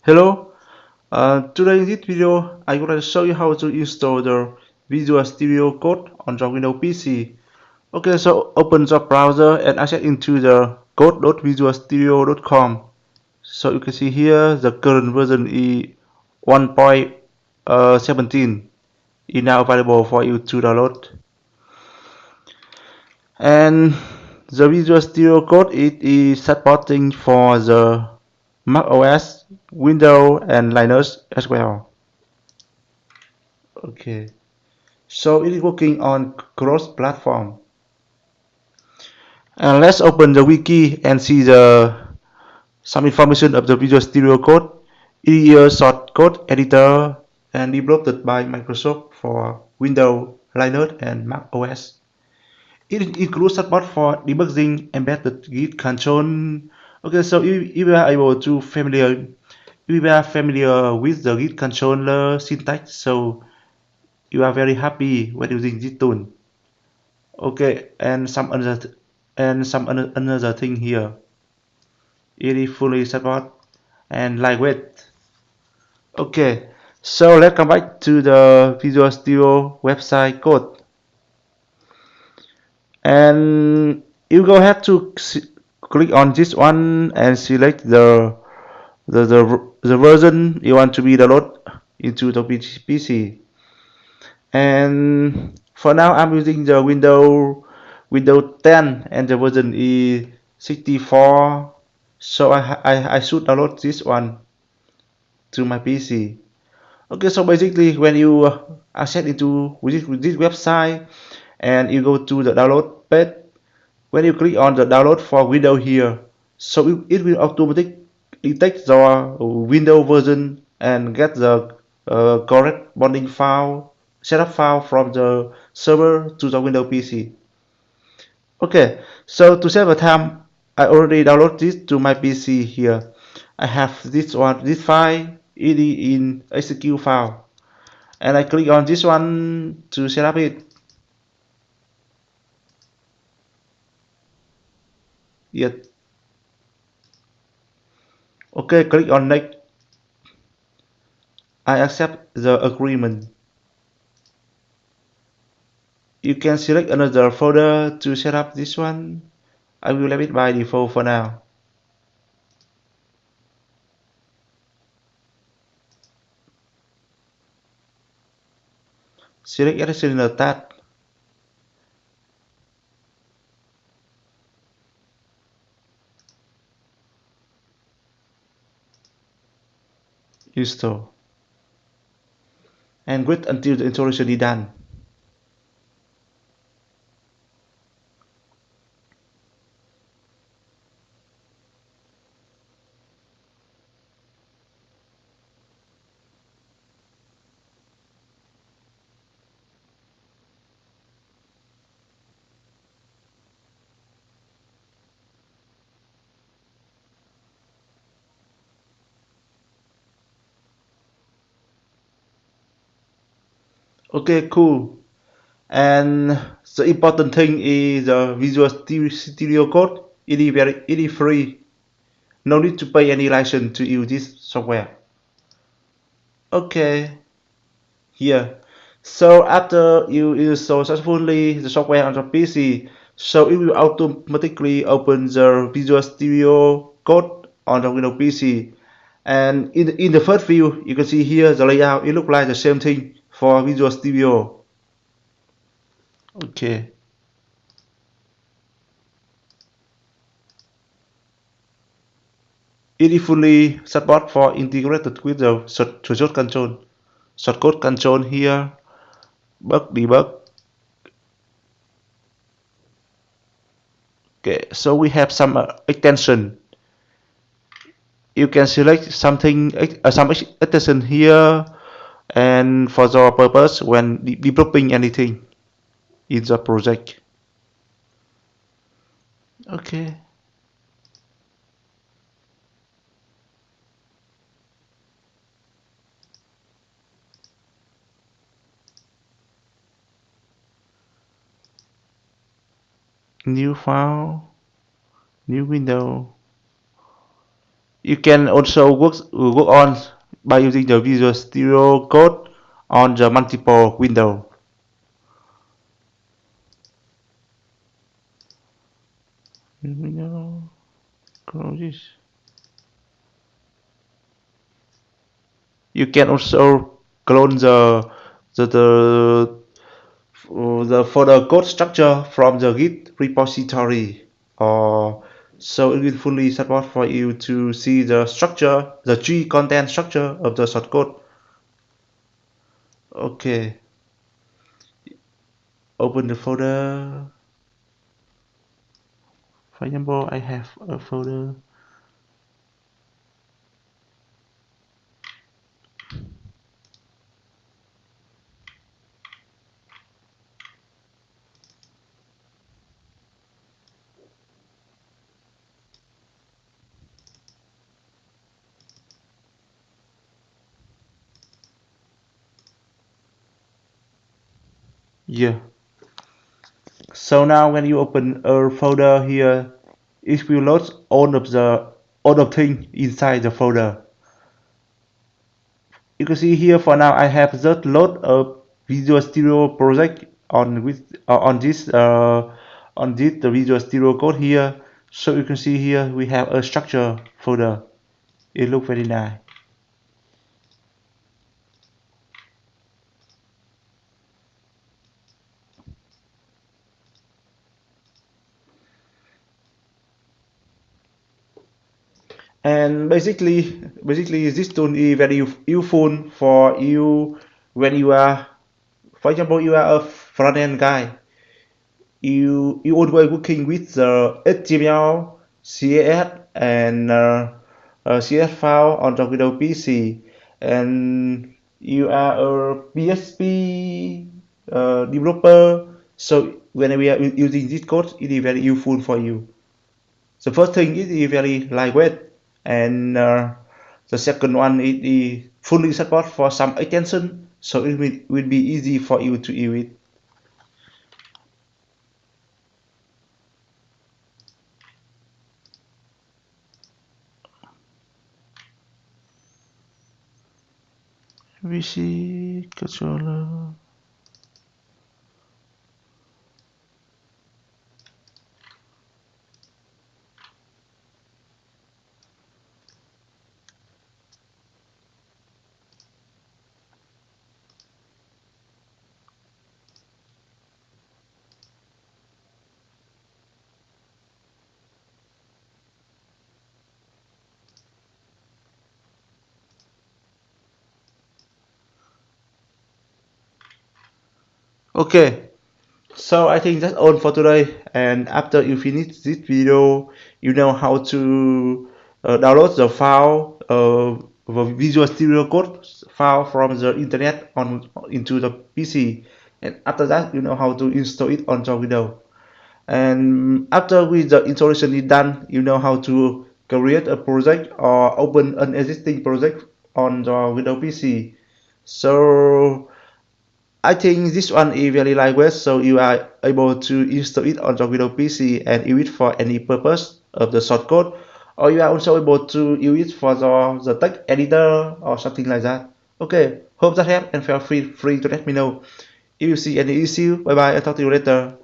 Hello, today in this video I'm going to show you how to install the Visual Studio Code on your Windows PC. Okay, so open the browser and access into the code.visualstudio.com. So you can see here the current version is 1.17 is now available for you to download. And the Visual Studio Code it is supporting for the Mac OS, Windows and Linux as well. Okay. So it is working on cross-platform. And let's open the wiki and see the some information of the Visual Studio Code. It is a shortcode editor and developed by Microsoft for Windows, Linux, and Mac OS. It includes support for debugging embedded Git control. Okay, so if you are able to familiar, if you are familiar with the Git controller syntax, so you are very happy when using this tool. Okay, and some another thing here. It is fully support and lightweight. Okay, so let's come back to the Visual Studio website code, and you go ahead to click on this one and select the version you want to be downloaded into the PC. And for now, I'm using the Windows 10 and the version is 64. So I should download this one to my PC. Okay, so basically when you access into this website and you go to the download page, when you click on the download for Windows here, so it will automatically detect the Windows version and get the corresponding file, setup file from the server to the Windows PC. Okay, so to save the time, I already downloaded this to my PC here. I have this file, it is in execute file, and I click on this one to set up it. Yet, okay, click on next. I accept the agreement. You can select another folder to set up this one. I will leave it by default for now. Select Additional tab, install, and wait until the installation is done. Okay, cool. And the important thing is the Visual Studio Code. It is free. No need to pay any license to use this software. Okay, here. So after you install successfully the software on your PC, so it will automatically open the Visual Studio Code on the Windows PC. And in the first view, you can see here the layout. It looks like the same thing for Visual Studio. Okay. It is fully support for integrated with the shortcode control here, bug debug. Okay, so we have some extension. You can select some extension here, and for the purpose when developing anything in the project. Okay. New file, new window. You can also work on by using the Visual Studio Code on the multiple window. Close this. You can also clone the folder code structure from the Git repository, or so it will fully support for you to see the structure, the tree content structure of the shortcode. Okay, open the folder. For example, I have a folder. Yeah. So now when you open a folder here, it will load all of things inside the folder. You can see here for now I have just load a Visual Studio project on this the Visual Studio Code here. So you can see here we have a structure folder. It looks very nice. And basically this tool is very useful for you when you are, for example, you are a front end guy. You always working with the HTML, CSS, and CSS file on the Windows PC, and you are a PHP developer. So when we are using this code, it is very useful for you. The first thing is very lightweight, and the second one is fully support for some extension, so it will be easy for you to use it. VC controller. Okay, so I think that's all for today. And after you finish this video, you know how to download the file, the Visual Studio Code file from the internet into the PC. And after that, you know how to install it on your Windows. And after the installation is done, you know how to create a project or open an existing project on the Windows PC. So I think this one is very lightweight, so you are able to install it on your Windows PC and use it for any purpose of the shortcode, or you are also able to use it for the text editor or something like that. Okay, hope that helped, and feel free to let me know if you see any issue. Bye bye, I'll talk to you later.